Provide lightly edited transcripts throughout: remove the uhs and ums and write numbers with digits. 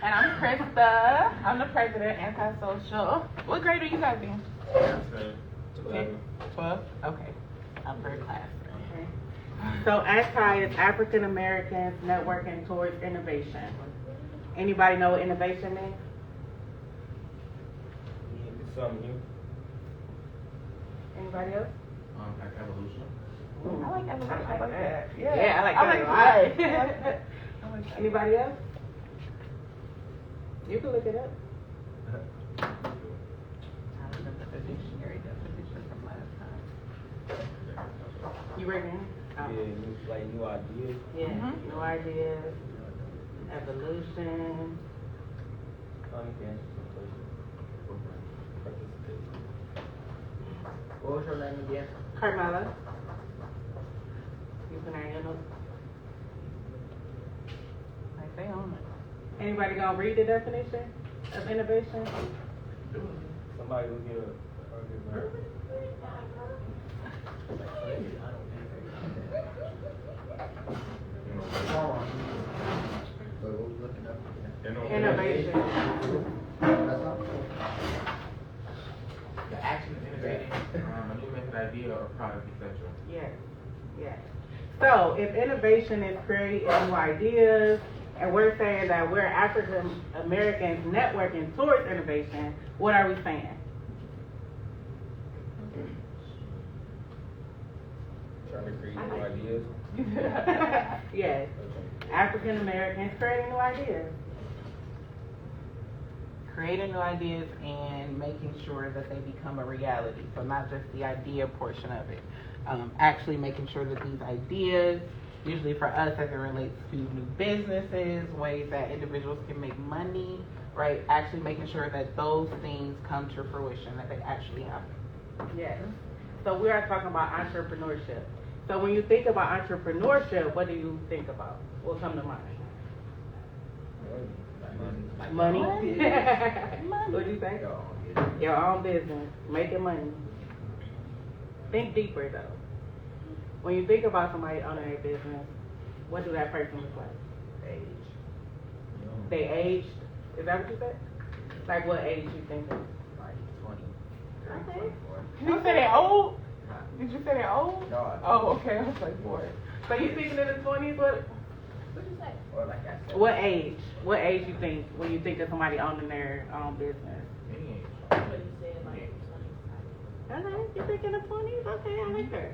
And I'm Krista. I'm the president, Antisocial. What grade are you guys in? 12? Okay. Upper class. Okay. So A.N.T.I is African Americans Networking Towards Innovation. Anybody know what innovation means? It's something new. Anybody else? Like evolution. I like evolution. I like that. Yeah, I like that. that. Anybody else? You can look it up. I remember the dictionary definition from last time. You ready? Yeah, new ideas. Yeah. Mhm. New ideas. Evolution. What was your name again? Carmela. You can hang your notes. Like they own it. Anybody gonna read the definition of innovation? Somebody will give a So what we looking up? Innovation. That's all. The action of innovating a new method, idea, or product, etc. Yes. Yes. So if innovation is creating new ideas, and we're saying that we're African Americans networking towards innovation, what are we saying? trying to create new ideas. Yes. African Americans creating new ideas. Creating new ideas and making sure that they become a reality. So not just the idea portion of it. Actually making sure that these ideas, usually for us as it relates to new businesses, ways that individuals can make money, right? Actually making sure that those things come to fruition, that they actually happen. Yes. So we are talking about entrepreneurship. So when you think about entrepreneurship, what do you think about? What come to mind? Money. Money. What do you think? Your own business, making money. Think deeper though. When you think about somebody owning a business, what do that person look like? Age. They aged. Is that what you said? Like what age you think of? Like 20. Okay. Did you say that old? Did you say that old? No. Oh, okay. I was like, boy. So you thinking in the 20s? What Or like I said. What age? What age you think when you think of somebody owning their own business? Any age. Okay, you think in the 20s? Okay, I like that.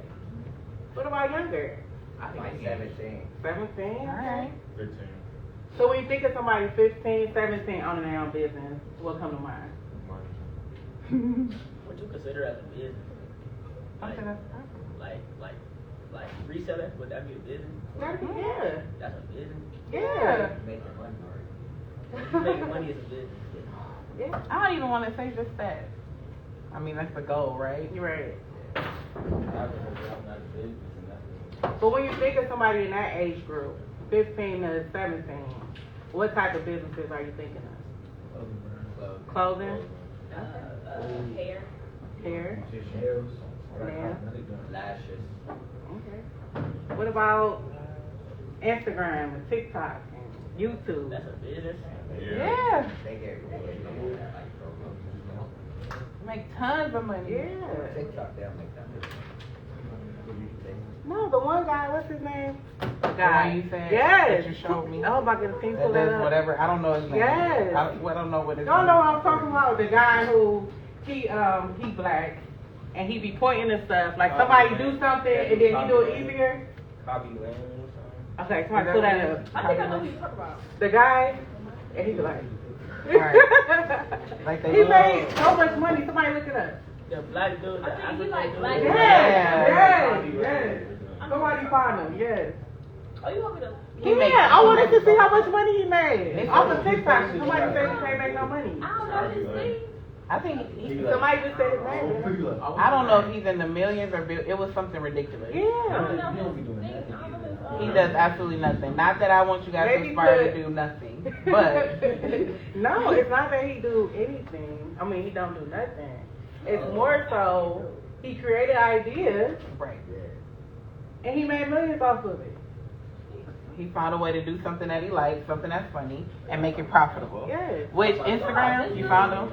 What about younger? I think Like any age. 17. 17? All right. 13. So when you think of somebody 15, 17 owning their own business, what come to mind? Money. What you consider as a business? Okay, that's Like reseller? Would that be a business? Yeah. That's a business. Yeah. Making money already. You making money is a business. Yeah. I don't even want to say just that. I mean, that's the goal, right? You're right. I'm not a business and nothing. But when you think of somebody in that age group, 15 to 17, what type of businesses are you thinking of? Clothing? Hair. Hair? Nails. Nails. Lashes. Okay. What about Instagram and TikTok and YouTube? That's a business. Yeah. They get like Make tons of money. Yeah. TikTok, they'll make that. No, the one guy, what's his name? The The guy. one you said Yes. that you showed me. I hope I can think That of that does up. whatever. I don't know his name. Yes. I don't know what his Y'all name know is. what I'm talking about? The guy who he black and he be pointing to stuff like somebody do something and then he do it easier. Copy Lane or something. Okay, somebody pull that up. I think I know who you're talking about. The guy and he be like. Right. Like they he love- made so much money. Somebody look it up. The black dude. I think he like black Yes, Yeah. yes. Somebody find him. Yes. Oh, you want me to? Yeah, I wanted to see how much money he made off of TikTok. Somebody said he can't make no money. I don't know his name. I think Somebody just said his name. I don't know if he's in the millions or it was something ridiculous. I don't Yeah. know his name. I don't know his He does absolutely nothing. Not that I want you guys Maybe to aspire put- to do nothing, but no, it's not that he do anything. I mean, he don't do nothing. It's more so he created ideas right. and he made millions off of it. He found a way to do something that he likes, something that's funny, and make it profitable. Yes. Which Instagram, you found him?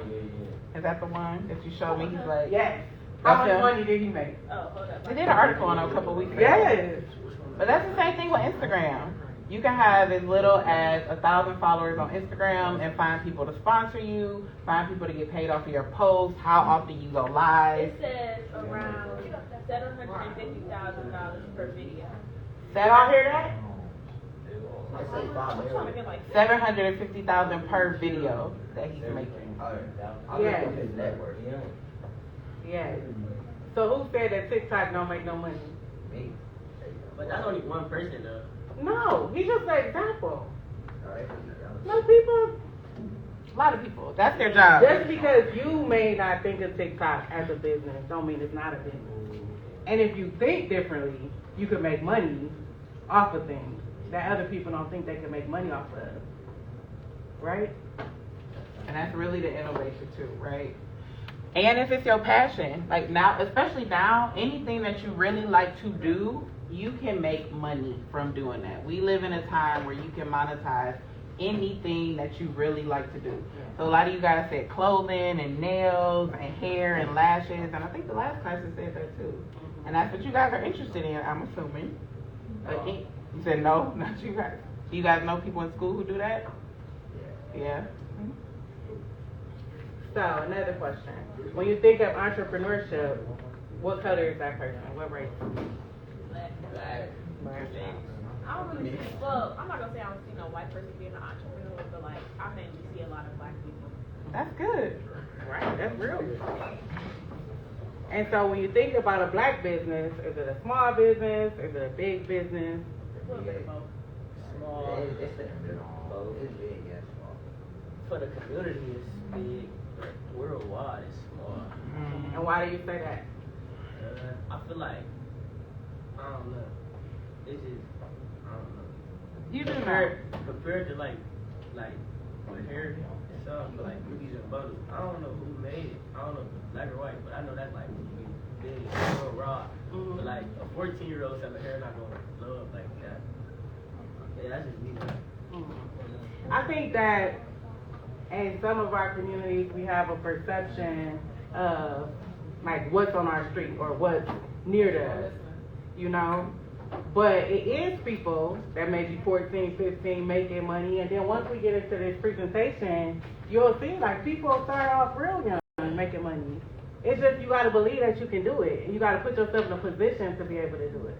Is that the one that you showed me? He's like, Yes. How That's much him. money did he make? Oh, hold up. He did an article on him a couple weeks ago. Yes. But that's the same thing with Instagram. You can have as little as 1,000 followers on Instagram and find people to sponsor you, find people to get paid off of your posts, how often you go live. It says around $750,000 per video. Y'all hear that? I'm trying to get like 750,000 per video that he's making. Yes. Network. Yes. So who said that TikTok don't make no money? Me. But that's only one person though. No, he just an example. Most people, A lot of people, that's their job. just because you may not think of TikTok as a business, don't mean it's not a business. And if you think differently, you can make money off of things that other people don't think they can make money off of. Right? And that's really the innovation too, right? And if it's your passion, like now, especially now, anything that you really like to do, you can make money from doing that. We live in a time where you can monetize anything that you really like to do. So a lot of you guys said clothing and nails and hair and lashes, and I think the last person said that too. And that's what you guys are interested in, I'm assuming. You said no, not you guys. Do you guys know people in school who do that? Yeah. So another question. When you think of entrepreneurship, what color is that person? What race? black. Black. I don't really see, well, I'm not gonna say I don't see no white person being an entrepreneur, but like, I mainly see a lot of black people. That's good. Right, that's real good. And so when you think about a black business, is it a small business? Is it a big business? A little bit of both. Small. It's big, yeah, small. For the community, it's big. But worldwide, it's small. And why do you say that? I feel like, I don't know. It's just, I don't know. You do know. Compared to like with hair and stuff, like cookies and butter. I don't know who made it. I don't know if it's black or white, but I know that's like big, real raw. But like a 14-year-old selling hair not gonna blow up like that. Yeah, that's just me. I think that in some of our communities, we have a perception of like what's on our street or what's near to us, you know? But it is people that may be 14, 15 making money, and then once we get into this presentation, you'll see like people start off real young making money. It's just you got to believe that you can do it, and you got to put yourself in a position to be able to do it.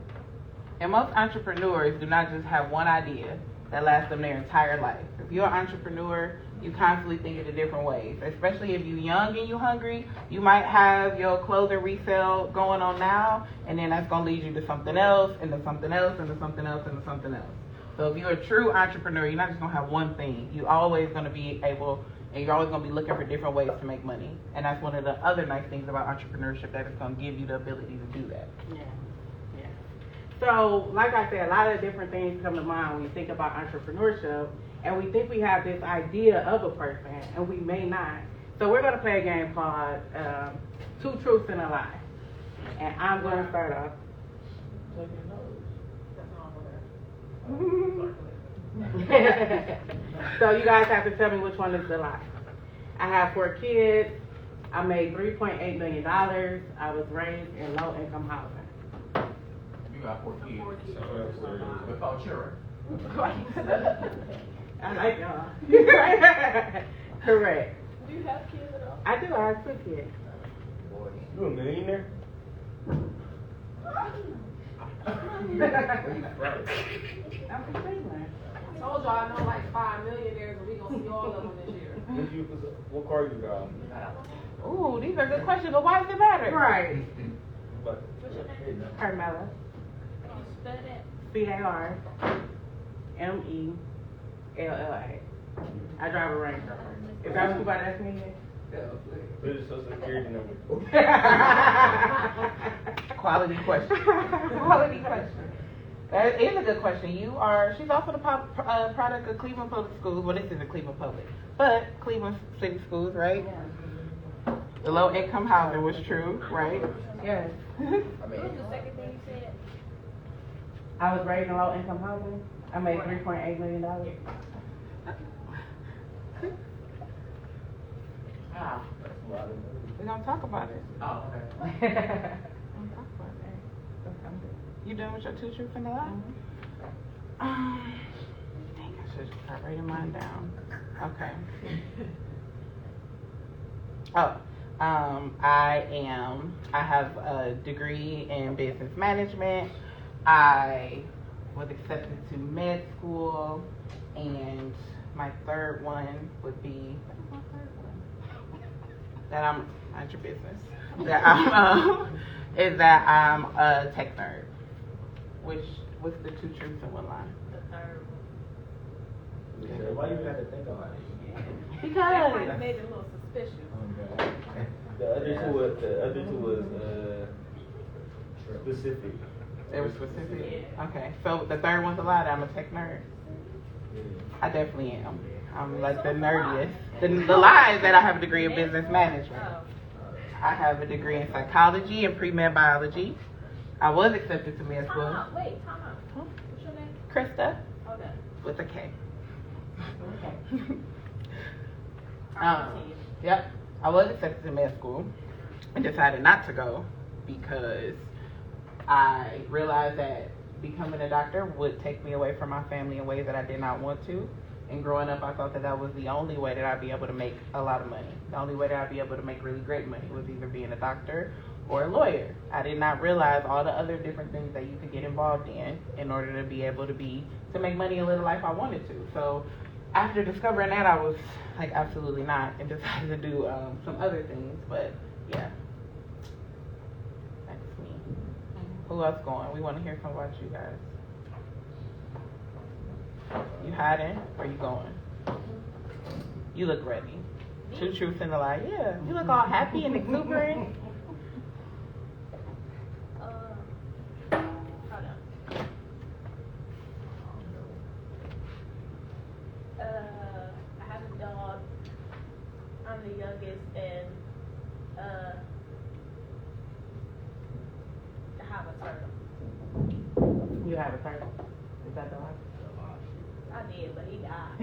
And most entrepreneurs do not just have one idea that lasts them their entire life. If you're an entrepreneur, you constantly think in different ways. Especially if you're young and you're hungry, you might have your clothing resale going on now, and then that's going to lead you to something else, and to something else, and to something else, and to something else. So if you're a true entrepreneur, you're not just going to have one thing. You're always going to be able, and you're always going to be looking for different ways to make money. And that's one of the other nice things about entrepreneurship, that it's going to give you the ability to do that. Yeah. So, like I said, a lot of different things come to mind when you think about entrepreneurship, and we think we have this idea of a person, and we may not. So we're going to play a game called Two Truths and a Lie. And I'm going to start off. So you guys have to tell me which one is the lie. I have 4 kids. I made $3.8 million. I was raised in low-income housing. You got 4 kids. Without children. I like y'all. Correct. Do you have kids at all? I do. I have 2 kids. You a millionaire? I'm from Cleveland. I told y'all I know like 5 millionaires and we gonna see all of them this year. What car you got? Ooh, these are good questions, but why does it matter? Right. But What's your name? Carmela. Can you spell that? CARMELLA. I drive a Range Rover. Is that what you about to ask me? where's your social security number? Quality question. Quality question. That is a good question. She's also the product of Cleveland Public Schools. Well, this isn't Cleveland Public, but Cleveland City Schools, right? The low income housing was true, right? Yes. What was the second thing you said? I was raised in low income housing. I made $3.8 million. Wow. That's a lot of money. We're gonna talk about it. Oh, okay. We're gonna talk about it. You done with your two truths and a lie? Dang, I should start writing mine down. Okay. Oh, I have a degree in business management. I was accepted to med school, and my third one would be, what is my third one? That I'm, mind your business, that I'm, is that I'm a tech nerd. Which, what's the two truths and one lie? The third Yeah, why you have to think about it? one. That Because might have made it a little suspicious. The other two was specific. they were specific. Yeah. Okay, so the third one's a lie, that I'm a tech nerd. Yeah. I definitely am. I'm like the nerdiest. The lie is that I have a degree in business management. Oh. I have a degree in psychology and pre-med biology. I was accepted to med Time school. out. Wait, time out. Huh? What's your name? Krista Okay. with a K. Alright, Yep. I was accepted to med school and decided not to go because I realized that becoming a doctor would take me away from my family in ways that I did not want to. And growing up, I thought that that was the only way that I'd be able to make a lot of money. The only way that I'd be able to make really great money was either being a doctor or a lawyer. I did not realize all the other different things that you could get involved in order to be able to make money and live the life I wanted to. So after discovering that, I was like, absolutely not, and decided to do some other things. But yeah, that's me. Who else going? We want to hear some about you guys. You hiding or you going? You look ready. Two truths and a lie. Yeah, you look all happy and exuberant. Hold on. I have a dog. I'm the youngest, and I have a turtle. You have a turtle. Is that the lie? I did, but he died.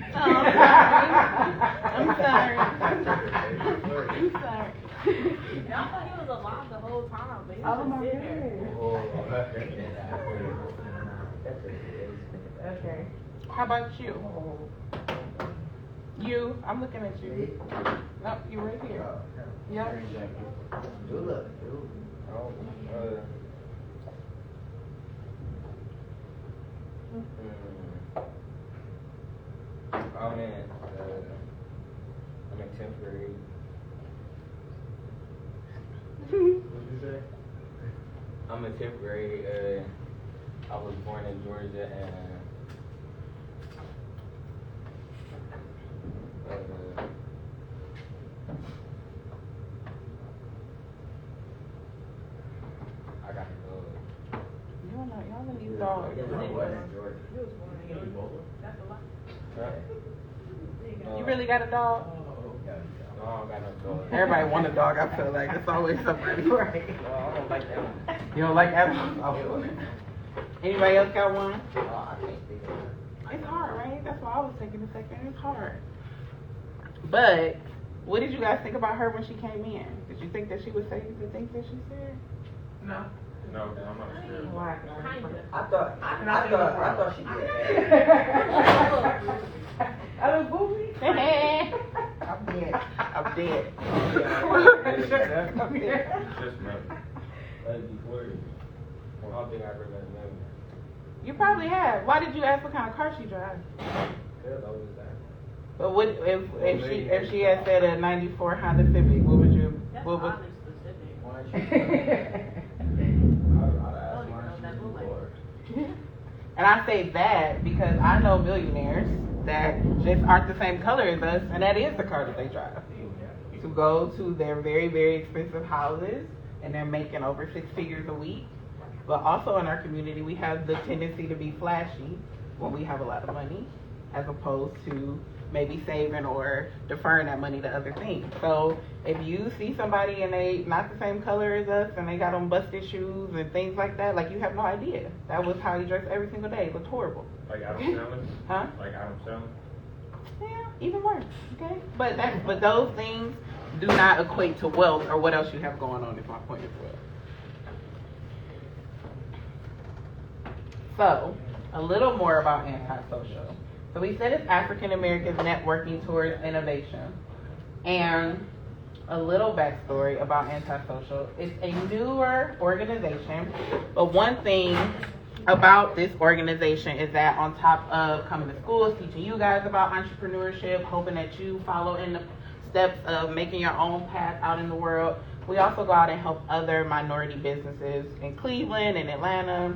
I'm sorry. I'm sorry. And I thought he was alive the whole time, but he was Oh just my sitting there. goodness. Okay. How about you? You, I'm looking at you. Nope, you right here. Yep. Good luck, dude. I'm in 10th grade. What did you say? I'm in 10th grade. I was born in Georgia, and I got a dog. Y'all in these dogs. He was born in Georgia. That's a lot. You really got a dog? No, I don't got no dog. Everybody want a dog, I feel like. It's always somebody. Right. No, I don't like that one. You don't like animals? Oh. Anybody else got one? I can't think of it. It's hard, right? That's why I was taking a second. It's hard. But what did you guys think about her when she came in? Did you think that she would say the things that she said? No. No, I'm not sure. Why? Kinda. I thought she did. I was goofy. I'm dead. I'm dead. Just met. Before, I don't think I ever met him. You probably have. Why did you ask what kind of car she drives? Because I was there. But what if she had said a '94 Honda Civic? What would you? That's What would? oddly specific. Why don't I you? don't even know what that look like. And I say that because I know millionaires that just aren't the same color as us, and that is the car that they drive. To go to their very, very expensive houses, and they're making over 6 figures a week. But also in our community, we have the tendency to be flashy when we have a lot of money, as opposed to maybe saving or deferring that money to other things. So if you see somebody and they not the same color as us, and they got on busted shoes and things like that, like you have no idea. That was how he dressed every single day. It looked horrible. Like Adam Sandler? Huh? Like Adam Sandler? Yeah, even worse. Okay, but those things do not equate to wealth or what else you have going on. Is my point as well. So, a little more about antisocial. So we said it's African Americans networking towards innovation, and a little backstory about antisocial. It's a newer organization, but one thing about this organization is that on top of coming to schools, teaching you guys about entrepreneurship, hoping that you follow in the steps of making your own path out in the world, we also go out and help other minority businesses in Cleveland and Atlanta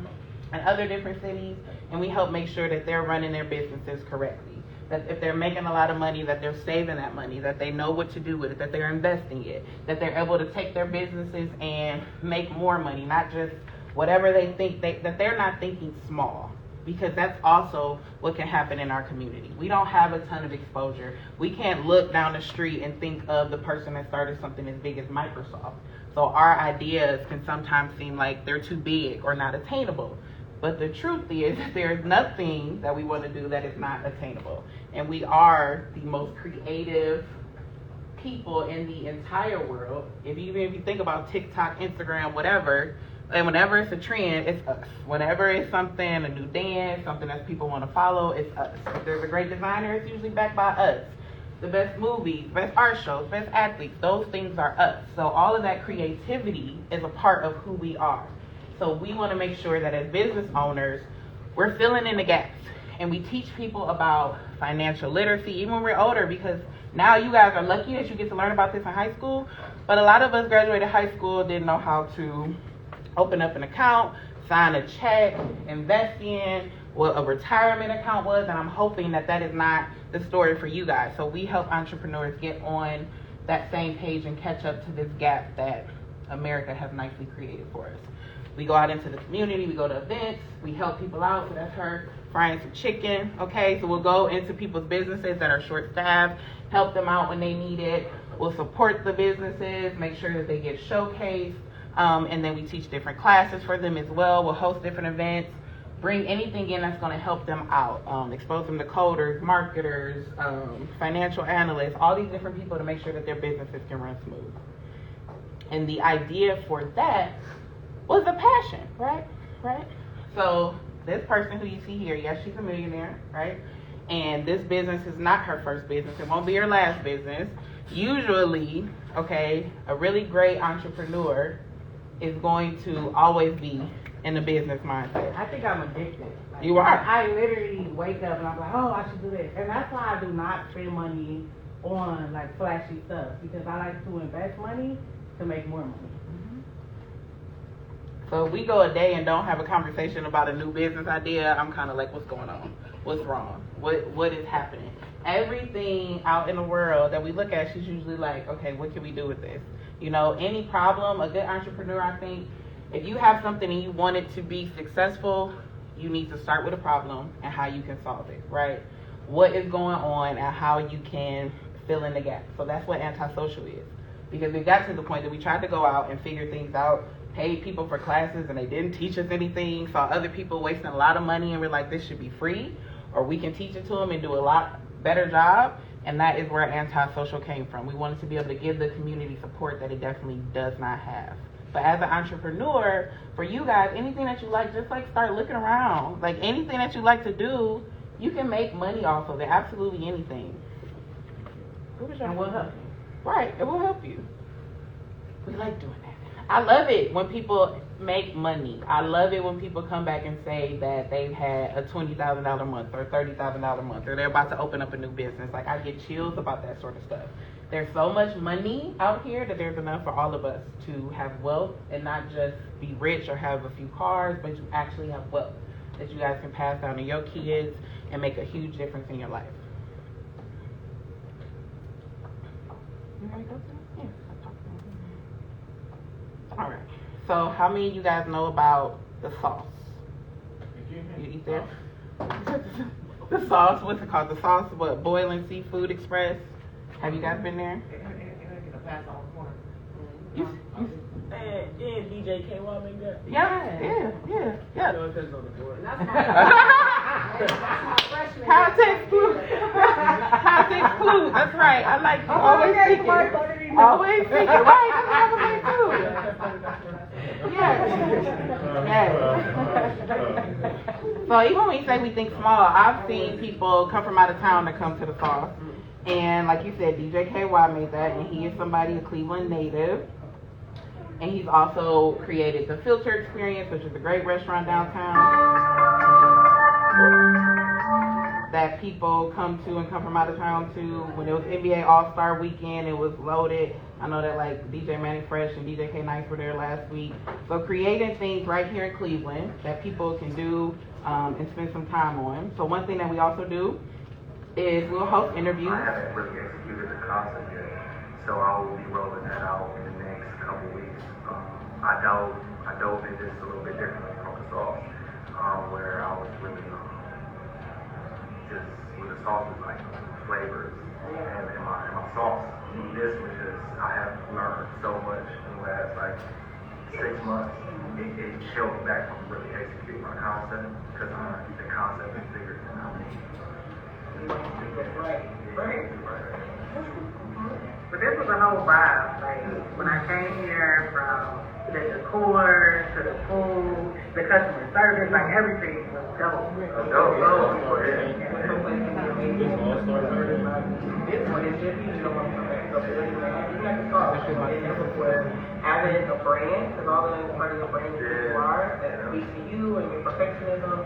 and other different cities, and we help make sure that they're running their businesses correctly. That if they're making a lot of money, that they're saving that money, that they know what to do with it, that they're investing it, that they're able to take their businesses and make more money, not just whatever they think, that they're not thinking small, because that's also what can happen in our community. We don't have a ton of exposure. We can't look down the street and think of the person that started something as big as Microsoft. So our ideas can sometimes seem like they're too big or not attainable. But the truth is that there's nothing that we want to do that is not attainable. And we are the most creative people in the entire world. Even if you think about TikTok, Instagram, whatever, and whenever it's a trend, it's us. Whenever it's something, a new dance, something that people want to follow, it's us. If there's a great designer, it's usually backed by us. The best movies, best art shows, best athletes, those things are us. So all of that creativity is a part of who we are. So we want to make sure that as business owners, we're filling in the gaps. And we teach people about financial literacy, even when we're older, because now you guys are lucky that you get to learn about this in high school. But a lot of us graduated high school, didn't know how to open up an account, sign a check, invest in, what a retirement account was. And I'm hoping that that is not the story for you guys. So we help entrepreneurs get on that same page and catch up to this gap that America has nicely created for us. We go out into the community, we go to events, we help people out. So that's her frying some chicken, okay? So we'll go into people's businesses that are short-staffed, help them out when they need it. We'll support the businesses, make sure that they get showcased, and then we teach different classes for them as well. We'll host different events, bring anything in that's going to help them out, expose them to coders, marketers, financial analysts, all these different people to make sure that their businesses can run smooth. And the idea for that was a passion, right? So this person who you see here, yes, she's a millionaire, right? And this business is not her first business. It won't be her last business. Usually, okay, a really great entrepreneur is going to always be in a business mindset. I think I'm addicted. Like, You are? I literally wake up and I'm like, oh, I should do this. And that's why I do not spend money on like flashy stuff, because I like to invest money to make more money. So if we go a day and don't have a conversation about a new business idea, I'm kind of like, what's going on? What's wrong? What is happening? Everything out in the world that we look at, she's usually like, okay, what can we do with this? You know, any problem, a good entrepreneur, I think, if you have something and you want it to be successful, you need to start with a problem and how you can solve it, right? What is going on and how you can fill in the gap. So that's what antisocial is. Because we got to the point that we tried to go out and figure things out, paid people for classes and they didn't teach us anything, saw other people wasting a lot of money and we're like, this should be free, or we can teach it to them and do a lot better job. And that is where antisocial came from. We wanted to be able to give the community support that it definitely does not have. But as an entrepreneur, for you guys, anything that you like, just like start looking around. Like anything that you like to do, you can make money off of it. Absolutely anything. And will help you. Right, it will help you. We like doing that. I love it when people make money. I love it when people come back and say that they've had a $20,000 month or $30,000 month, or they're about to open up a new business. Like, I get chills about that sort of stuff. There's so much money out here that there's enough for all of us to have wealth and not just be rich or have a few cars, but you actually have wealth that you guys can pass down to your kids and make a huge difference in your life. You ready to go to that? Yeah, I'll talk to them. All right. So how many of you guys know about the sauce? You eat that? The sauce, what's it called? The sauce, what? Boiling Seafood Express? Have you guys been there? And then DJ K.Y. make that. Yeah. You know, because on the board. And that's my freshman. Context clue. Context clue. That's right. I like you. Always thinking. Always thinking. Right. That's what I was saying too. Yes. So even when we say we think small, I've seen people come from out of town to come to the sauce. And like you said, DJ KY made that, and he is somebody, a Cleveland native. And he's also created the Filter Experience, which is a great restaurant downtown that people come to and come from out of town to. When it was NBA All-Star Weekend, it was loaded. I know that like DJ Manny Fresh and DJ K Nice were there last week. So creating things right here in Cleveland that people can do and spend some time on. So one thing that we also do is we'll host interviews. I haven't really executed the concept yet, so I will be rolling that out in the next couple weeks. I dove into this a little bit differently from the sauce, where I was really just with the sauce was like flavors and my sauce. This was just I have learned so much in the last like 6 months. It held me back from really executing my concept because the concept is bigger than I mean. Right. But this was a whole vibe. Like when I came here, from the decor to the food, the customer service, like everything was dope. This one is just easy on my so having a brand, because all of them is part of your brand is who you are, that speaks to you and your perfectionism.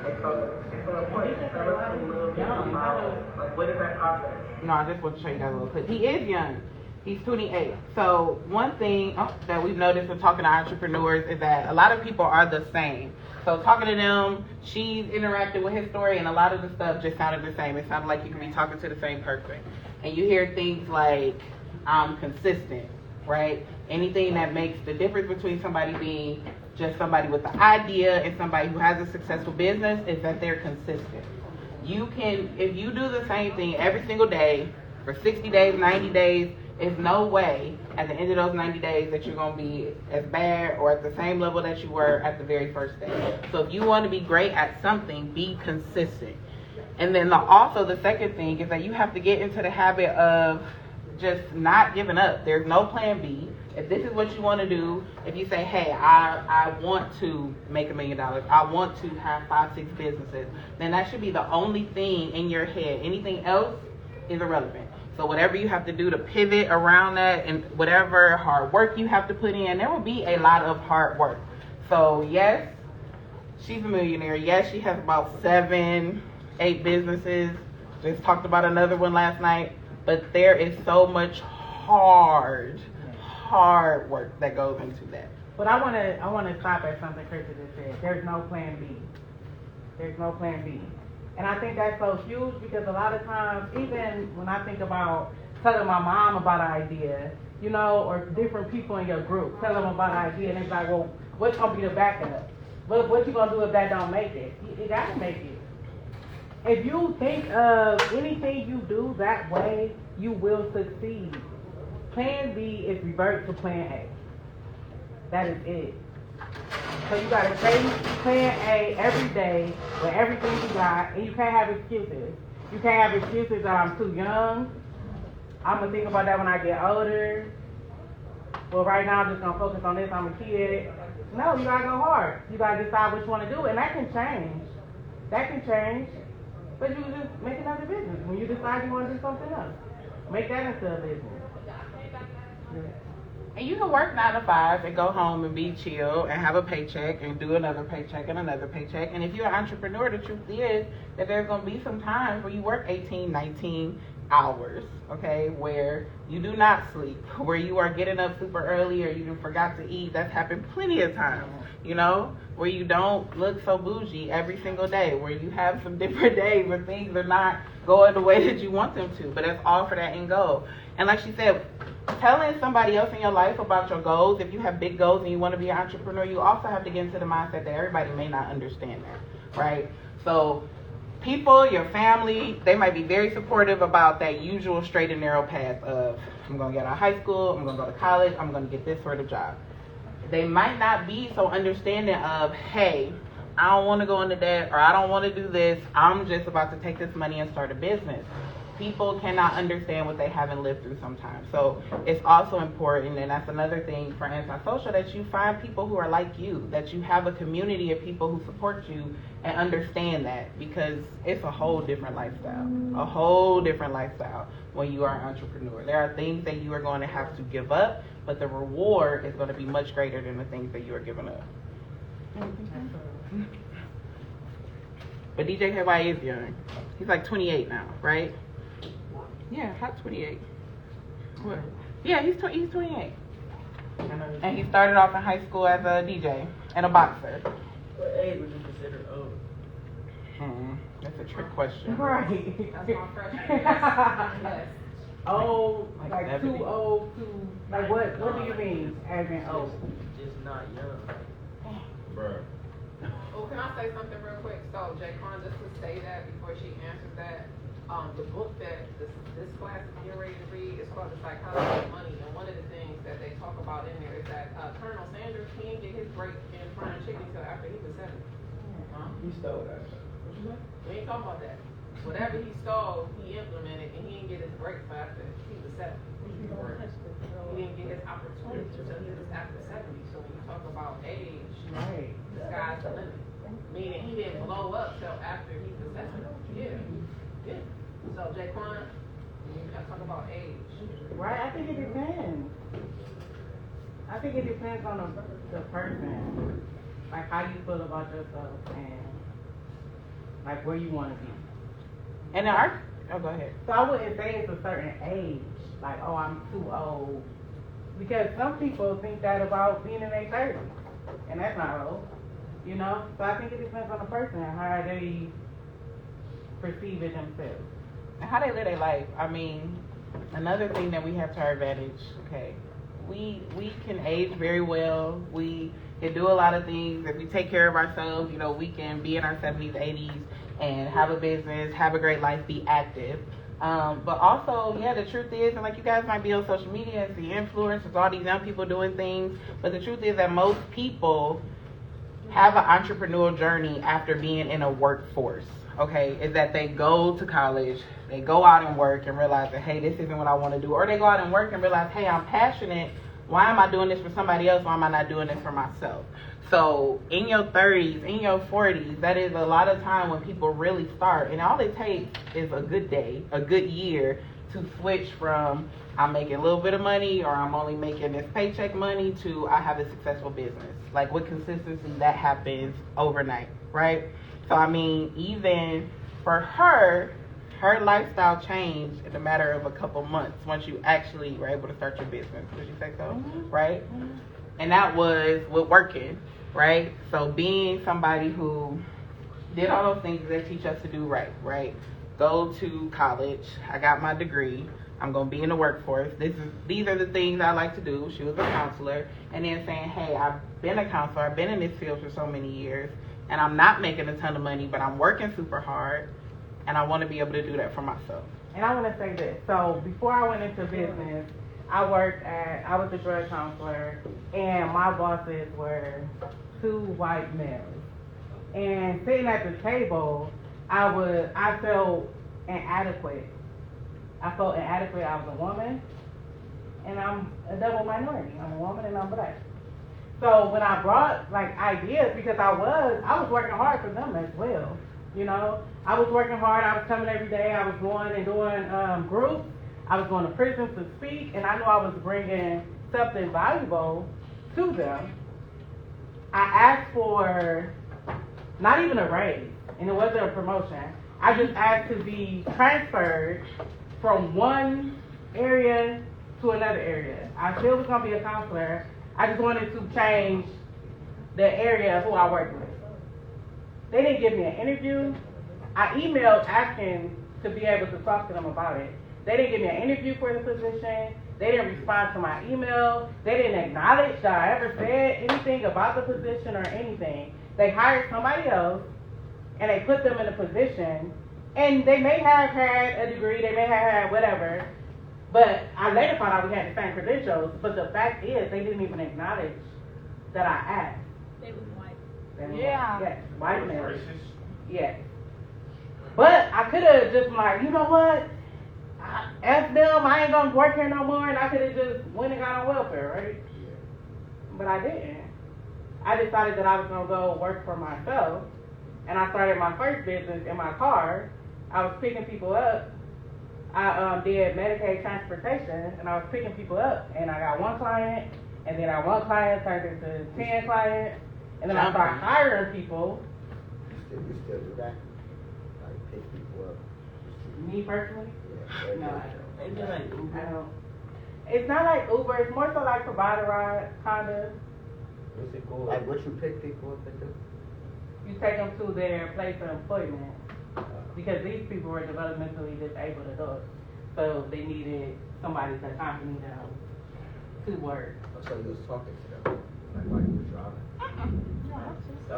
And so it's so important. Tell us a little bit about like what is that process? No, I just want to show you guys a little clip. He is young. He's 28. So one thing that we've noticed when talking to entrepreneurs is that a lot of people are the same. So talking to them, she's interacted with his story, and a lot of the stuff just sounded the same. It sounded like you could be talking to the same person. And you hear things like, I'm consistent, right? Anything that makes the difference between somebody being just somebody with the idea and somebody who has a successful business is that they're consistent. You can, if you do the same thing every single day for 60 days, 90 days, there's no way at the end of those 90 days that you're going to be as bad or at the same level that you were at the very first day. So if you want to be great at something, be consistent. And then also the second thing is that you have to get into the habit of just not giving up. There's no plan B. If this is what you want to do, if you say, hey, I want to make $1 million, I want to have 5-6 businesses, then that should be the only thing in your head. Anything else is irrelevant. So whatever you have to do to pivot around that and whatever hard work you have to put in, there will be a lot of hard work. So yes, she's a millionaire. Yes, she has about 7-8 businesses. Just talked about another one last night. But there is so much hard work that goes into that. But I wanna stop at something Chris just said. There's no plan B. There's no plan B. And I think that's so huge because a lot of times, even when I think about telling my mom about an idea, you know, or different people in your group, tell them about an idea, and it's like, well, what's gonna be the backup? What you gonna do if that don't make it? You gotta make it. If you think of anything you do that way, you will succeed. Plan B is revert to plan A. That is it. So you gotta change plan A every day with everything you got, and you can't have excuses. You can't have excuses that I'm too young. I'm gonna think about that when I get older. Well, right now I'm just gonna focus on this. I'm a kid. No, you gotta go hard. You gotta decide what you want to do, and that can change. That can change. But you just make another business when you decide you want to do something else. Make that into a business. Yeah. And you can work 9 to 5 and go home and be chill and have a paycheck and do another paycheck and another paycheck. And if you're an entrepreneur, the truth is that there's going to be some times where you work 18, 19 hours, okay, where you do not sleep, where you are getting up super early or you forgot to eat. That's happened plenty of times, you know, where you don't look so bougie every single day, where you have some different days where things are not going the way that you want them to. But that's all for that end goal. And like she said, telling somebody else in your life about your goals, if you have big goals and you want to be an entrepreneur, you also have to get into the mindset that everybody may not understand that, right? So people, your family, they might be very supportive about that usual straight and narrow path of, I'm going to get out of high school, I'm going to go to college, I'm going to get this sort of job. They might not be so understanding of, hey, I don't want to go into debt, or I don't want to do this, I'm just about to take this money and start a business. People cannot understand what they haven't lived through sometimes. So it's also important, and that's another thing for antisocial, that you find people who are like you, that you have a community of people who support you and understand that, because it's a whole different lifestyle. A whole different lifestyle when you are an entrepreneur. There are things that you are going to have to give up, but the reward is going to be much greater than the things that you are giving up. But DJ KY is young. He's like 28 now, right? Yeah, hot 28. What? Yeah, he's 28. And he started off in high school as a DJ and a boxer. What age would you consider old? That's a trick question. Right. That's my freshman. Yes. Old, Like like 70. too old to, like what do you mean as in old? Just not young. Bruh. Oh, can I say something real quick? So, Jaquan, just to say that before she answers that, the book that this class is getting ready to read is called The Psychology of Money, and one of the things that they talk about in there is that Colonel Sanders, he didn't get his break in frying chicken until after he was 70. You stole that. We ain't talking about that. Whatever he stole, he implemented, and he didn't get his break for after he was 70. He didn't get his opportunity until he was after 70. So when you talk about age, Right. the sky's the limit. Meaning he didn't blow up till after he was 70. Yeah. Yeah. So Jaquan, you gotta talk about age. Right, I think it depends. I think it depends on the person. Like how you feel about yourself and like where you want to be. And then go ahead. So I wouldn't say it's a certain age, like, oh, I'm too old. Because some people think that about being in their 30s, and that's not old, you know? So I think it depends on the person and how they perceive it themselves. And how they live their life. I mean, another thing that we have to our advantage, okay, we can age very well. We can do a lot of things. If we take care of ourselves, you know, we can be in our 70s, 80s, and have a business, have a great life, be active. But also, yeah, the truth is, and like you guys might be on social media and see influencers, all these young people doing things, but the truth is that most people have an entrepreneurial journey after being in a workforce, okay? Is that they go to college, they go out and work and realize that, hey, this isn't what I want to do. Or they go out and work and realize, hey, I'm passionate. Why am I doing this for somebody else? Why am I not doing this for myself? So in your 30s, in your 40s, that is a lot of time when people really start. And all it takes is a good day, a good year to switch from I'm making a little bit of money or I'm only making this paycheck money to I have a successful business. Like with consistency, that happens overnight, right? So I mean, even for her lifestyle changed in a matter of a couple months once you actually were able to start your business. Would you say so? Mm-hmm. Right? Mm-hmm. And that was with working, right? So being somebody who did all those things that teach us to do right? Go to college. I got my degree. I'm going to be in the workforce. These are the things I like to do. She was a counselor. And then saying, hey, I've been a counselor. I've been in this field for so many years. And I'm not making a ton of money, but I'm working super hard. And I want to be able to do that for myself. And I want to say this. So before I went into business, I was a drug counselor, and my bosses were 2 white males. And sitting at the table, I felt inadequate. I felt inadequate. I was a woman, and I'm a double minority. I'm a woman and I'm black. So when I brought like ideas, because I was working hard for them as well. You know, I was working hard. I was coming every day. I was going and doing groups. I was going to prisons to speak, and I knew I was bringing something valuable to them. I asked for not even a raise, and it wasn't a promotion. I just asked to be transferred from one area to another area. I still was going to be a counselor. I just wanted to change the area of who I worked with. They didn't give me an interview. I emailed asking to be able to talk to them about it. They didn't give me an interview for the position. They didn't respond to my email. They didn't acknowledge that I ever said anything about the position or anything. They hired somebody else, and they put them in a position, and they may have had a degree, they may have had whatever, but I later found out we had the same credentials, but the fact is, they didn't even acknowledge that I asked. They was white. They were Yeah. Yes, white men. Racist. Yes. But I could have just been like, you know what? F them, I ain't gonna work here no more, and I could have just went and got on welfare, right? But I didn't. I decided that I was gonna go work for myself, and I started my first business in my car. I was picking people up. I did Medicaid transportation, and I was picking people up, and I got one client, and then that one client turned into 10 clients, and then I started hiring people. You still do that? Like pick people up? Me personally? Yeah. No, I don't. Ain't that like I Uber? don't. It's not like Uber. It's more so like provide a ride, kinda. What's it called? Like what you pick people up and do? You take them to their place of employment because these people were developmentally disabled adults, so they needed somebody to accompany them to work. So you was talking to them, like while you was driving. So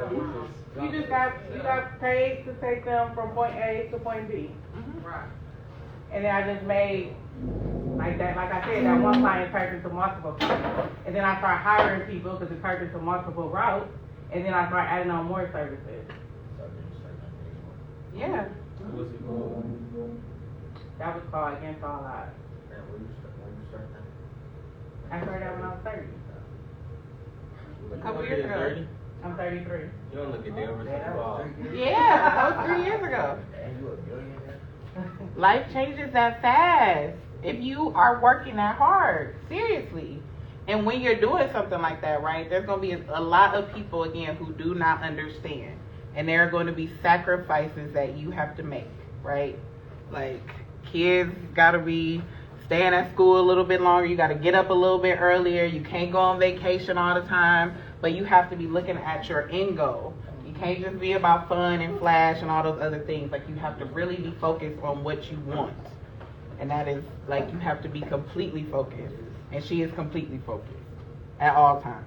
You just got paid to take them from point A to point B. Right. And then I just made, like that, like I said, that one client turned into multiple clients. And then I started hiring people because it turned into multiple routes. And then I started adding on more services. Yeah. What's it called? That was called Against All Odds. And when you start that? I started that when I was 30. A couple years ago. I'm 33. You don't look a day over 65. Yeah, that was 3 years ago. And you a billionaire? Life changes that fast if you are working that hard, seriously. And when you're doing something like that, right, there's going to be a lot of people, again, who do not understand. And there are going to be sacrifices that you have to make, right? Like, kids got to be staying at school a little bit longer. You got to get up a little bit earlier. You can't go on vacation all the time. But you have to be looking at your end goal. You can't just be about fun and flash and all those other things. Like, you have to really be focused on what you want. And that is, like, you have to be completely focused. And she is completely focused at all times.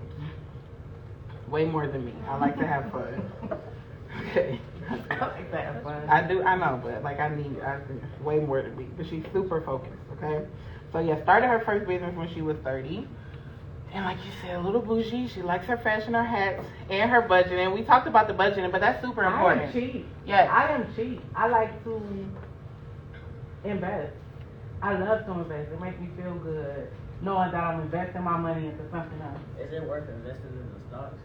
Way more than me. I like to have fun. Okay. I like to have fun. I do, I know, but like I way more than me. But she's super focused, okay? So yeah, started her first business when she was 30. And like you said, a little bougie. She likes her fashion, her hats, and her budgeting. We talked about the budgeting, but that's super important. I am cheap. Yeah. I am cheap. I like to invest. I love to invest. It makes me feel good knowing that I'm investing my money into something else. Is it worth investing in the stocks?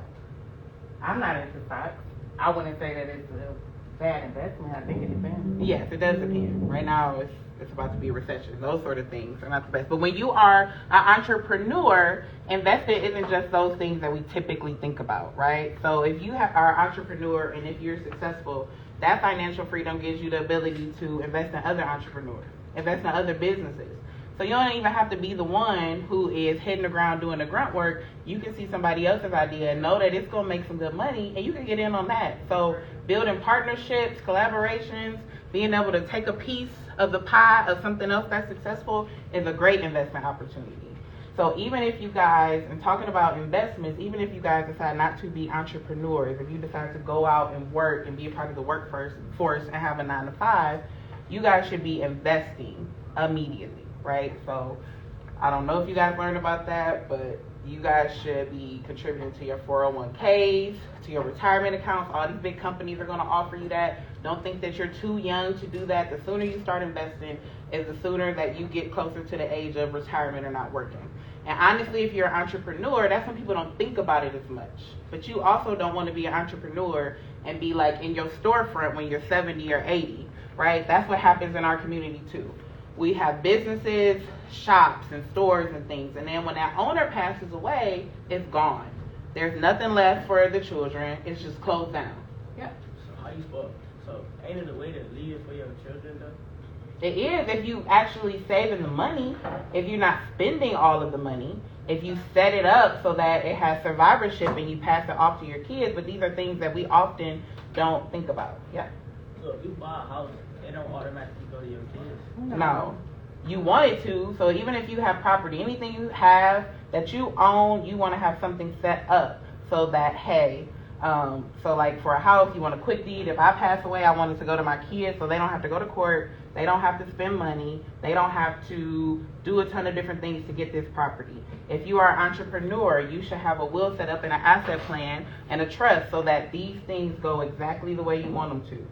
I'm not into stocks. I wouldn't say that it's a bad investment. I think it depends. Yes, it does depend. Right now, it's about to be a recession. Those sort of things are not the best. But when you are an entrepreneur, investing isn't just those things that we typically think about, right? So if you are an entrepreneur and if you're successful, that financial freedom gives you the ability to invest in other entrepreneurs, invest in other businesses. So you don't even have to be the one who is hitting the ground doing the grunt work. You can see somebody else's idea and know that it's going to make some good money, and you can get in on that. So building partnerships, collaborations, being able to take a piece of the pie of something else that's successful is a great investment opportunity. So even if you guys, and talking about investments, even if you guys decide not to be entrepreneurs, if you decide to go out and work and be a part of the workforce and have a 9-to-5, you guys should be investing immediately. Right? So I don't know if you guys learned about that, but you guys should be contributing to your 401ks, to your retirement accounts. All these big companies are going to offer you that. Don't think that you're too young to do that. The sooner you start investing is the sooner that you get closer to the age of retirement or not working. And honestly, if you're an entrepreneur, that's when people don't think about it as much. But you also don't want to be an entrepreneur and be like in your storefront when you're 70 or 80, right? That's what happens in our community too. We have businesses, shops, and stores and things. And then when that owner passes away, it's gone. There's nothing left for the children. It's just closed down. Yeah. So how you fuck? So ain't it a way to leave it for your children though? It is if you actually saving the money, if you're not spending all of the money, if you set it up so that it has survivorship and you pass it off to your kids. But these are things that we often don't think about. Yeah. So if you buy a house, it don't automatically go to your kids. No. You want it to, so even if you have property, anything you have that you own, you want to have something set up so that, hey, So like for a house, you want a quick deed. If I pass away, I want it to go to my kids so they don't have to go to court. They don't have to spend money. They don't have to do a ton of different things to get this property. If you are an entrepreneur, you should have a will set up and an asset plan and a trust so that these things go exactly the way you want them to.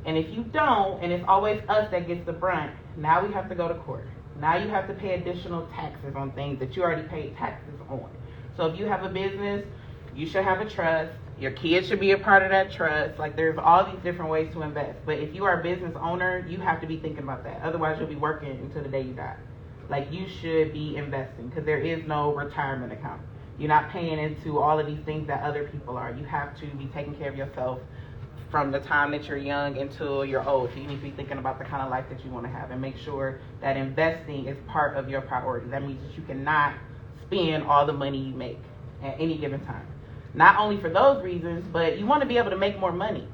And if you don't, and it's always us that gets the brunt, now we have to go to court. Now you have to pay additional taxes on things that you already paid taxes on. So if you have a business, you should have a trust. Your kids should be a part of that trust. Like there's all these different ways to invest. But if you are a business owner, you have to be thinking about that. Otherwise, you'll be working until the day you die. Like you should be investing because there is no retirement account. You're not paying into all of these things that other people are. You have to be taking care of yourself from the time that you're young until you're old. So you need to be thinking about the kind of life that you want to have and make sure that investing is part of your priority. That means that you cannot spend all the money you make at any given time. Not only for those reasons, but you want to be able to make more money.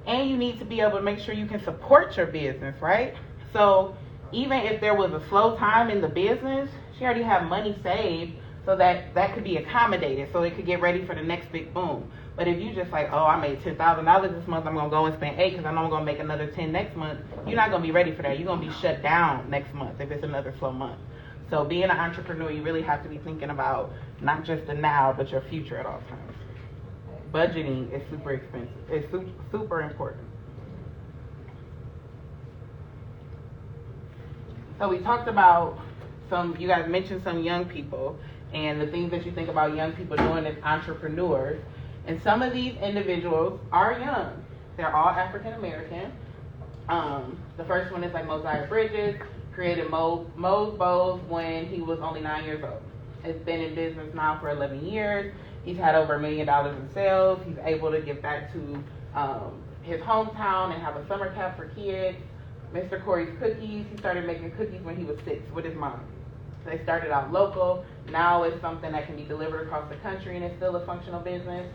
And you need to be able to make sure you can support your business, right? So even if there was a slow time in the business, she already have money saved so that could be accommodated so it could get ready for the next big boom. But if you just like, oh, I made $10,000 this month, I'm going to go and spend $8 because I know I'm going to make another 10 next month, you're not going to be ready for that. You're going to be shut down next month if it's another slow month. So being an entrepreneur, you really have to be thinking about not just the now, but your future at all times. Budgeting is super expensive. It's super important. So we talked about you guys mentioned some young people and the things that you think about young people doing as entrepreneurs. And some of these individuals are young. They're all African American. The first one is like Mosiah Bridges, created Moe's Bows when he was only 9 years old. It's been in business now for 11 years. He's had over $1 million in sales. He's able to give back to his hometown and have a summer camp for kids. Mr. Corey's Cookies, he started making cookies when he was 6 with his mom. So they started out local. Now it's something that can be delivered across the country and it's still a functional business.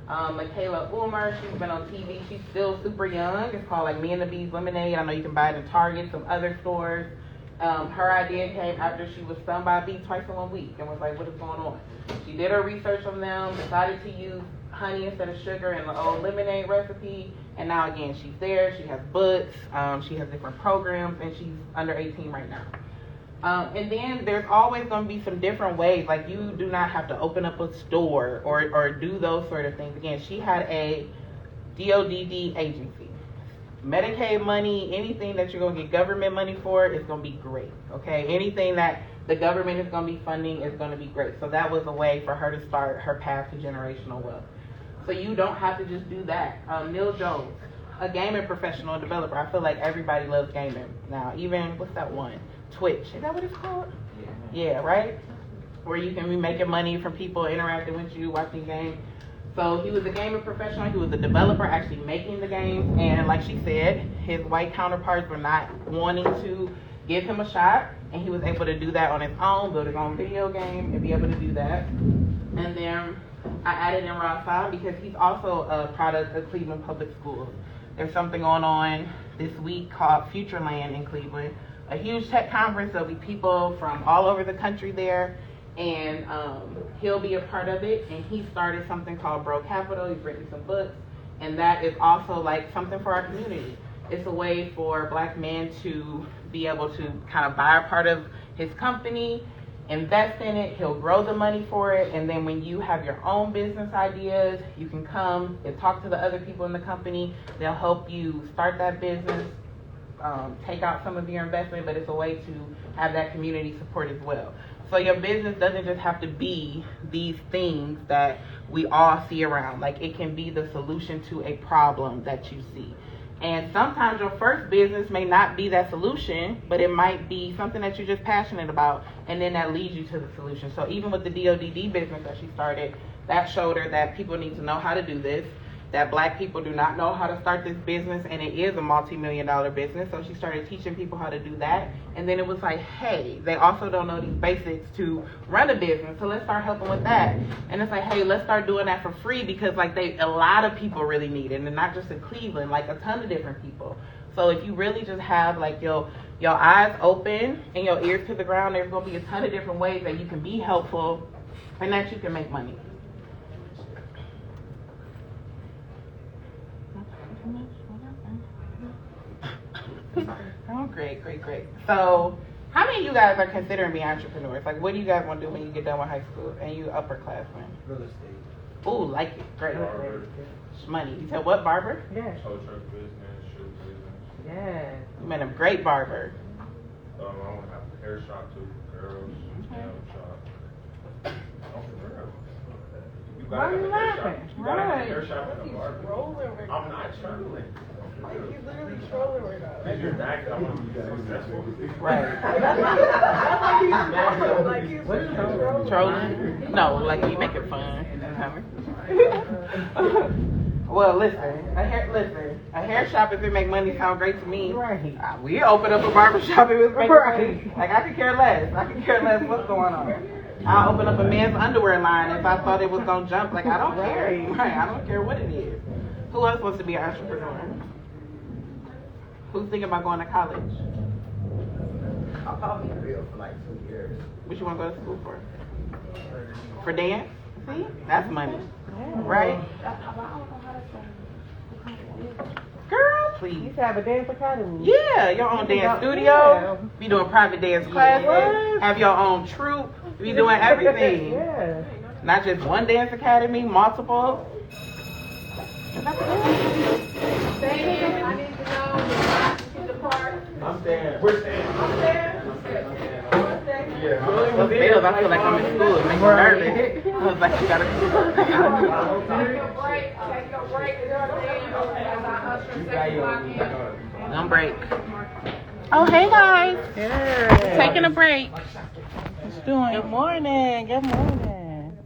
Michaela Ulmer, she's been on TV. She's still super young. It's called like Me and the Bees Lemonade. I know you can buy it in Target, some other stores. Her idea came after she was stung by a bee twice in 1 week and was like, what is going on? She did her research on them, decided to use honey instead of sugar in the old lemonade recipe, and now again, she's there. She has books, she has different programs, and she's under 18 right now. And then there's always going to be some different ways. Like you do not have to open up a store or do those sort of things. Again, she had a DODD agency. Medicaid money, anything that you're going to get government money for is going to be great, okay? Anything that the government is going to be funding is going to be great. So that was a way for her to start her path to generational wealth. So you don't have to just do that. Neil Jones, a gaming professional developer. I feel like everybody loves gaming now. Even, what's that one? Twitch. Is that what it's called? Yeah, right? Where you can be making money from people interacting with you, watching games. So he was a gaming professional. He was a developer actually making the games. And like she said, his white counterparts were not wanting to give him a shot. And he was able to do that on his own, build his own video game and be able to do that. And then I added in Rafa because he's also a product of Cleveland Public Schools. There's something going on this week called Futureland in Cleveland. A huge tech conference. There'll be people from all over the country there. And he'll be a part of it. And he started something called Bro Capital. He's written some books. And that is also like something for our community. It's a way for black men to be able to kind of buy a part of his company, invest in it. He'll grow the money for it. And then when you have your own business ideas, you can come and talk to the other people in the company. They'll help you start that business, take out some of your investment, but it's a way to have that community support as well. So your business doesn't just have to be these things that we all see around. Like it can be the solution to a problem that you see. And sometimes your first business may not be that solution, but it might be something that you're just passionate about, and then that leads you to the solution. So even with the DODD business that she started, that showed her that people need to know how to do this, that black people do not know how to start this business, and it is a multi-million-dollar business. So she started teaching people how to do that. And then it was like, hey, they also don't know these basics to run a business, so let's start helping with that. And it's like, hey, let's start doing that for free because like a lot of people really need it, and not just in Cleveland, like a ton of different people. So if you really just have like your eyes open and your ears to the ground, there's going to be a ton of different ways that you can be helpful and that you can make money. Oh, great. So, how many of you guys are considering being entrepreneurs? Like, what do you guys want to do when you get done with high school and you upperclassmen? Real estate. Ooh, like it. Great. Barber. Money. You said what, barber? Yes. Tow truck business, shoe business. Yes. You made a great barber. I want to have a hair shop too for girls. Nail shop. Oh, for real. You Why gotta are you have a hair laughing? shop. You gotta have a Right. hair shop and a barber. I'm not trolling. He's literally trolling right now. If you're that, I want to be successful. Right. What's trolling? Trolling? No, like you make it fun. Well, listen, a hair shop if it make money sound great to me. Right. We open up a barber shop if it's making Right. money. Like I could care less. What's going on. I'll open up a men's underwear line if I thought it was gonna jump. Like I don't care. Right. I don't care what it is. Who else wants to be an entrepreneur? Who's thinking about going to college? I'll probably be real for like 2 years. What you want to go to school for? For dance? See? That's money. Right? Girl, You please. used to have a dance academy. Yeah, your own dance studio. Be doing private dance classes. Have your own troupe. Be doing everything. Yeah. Not just one dance academy, multiple. Stay I need to know the part. I'm staying. We're staying. Yeah. Those videos, I feel like I'm in school. It makes me nervous. I was like, you gotta Take your break. Don't break. Oh, hey guys. Yeah. Taking a break. What's doing? Good morning. Good morning.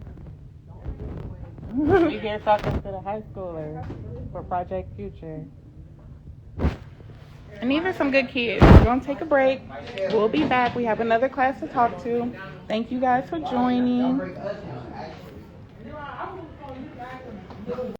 We here talking to the high schoolers for Project Future. And these are some good kids. We're going to take a break. We'll be back. We have another class to talk to. Thank you guys for joining.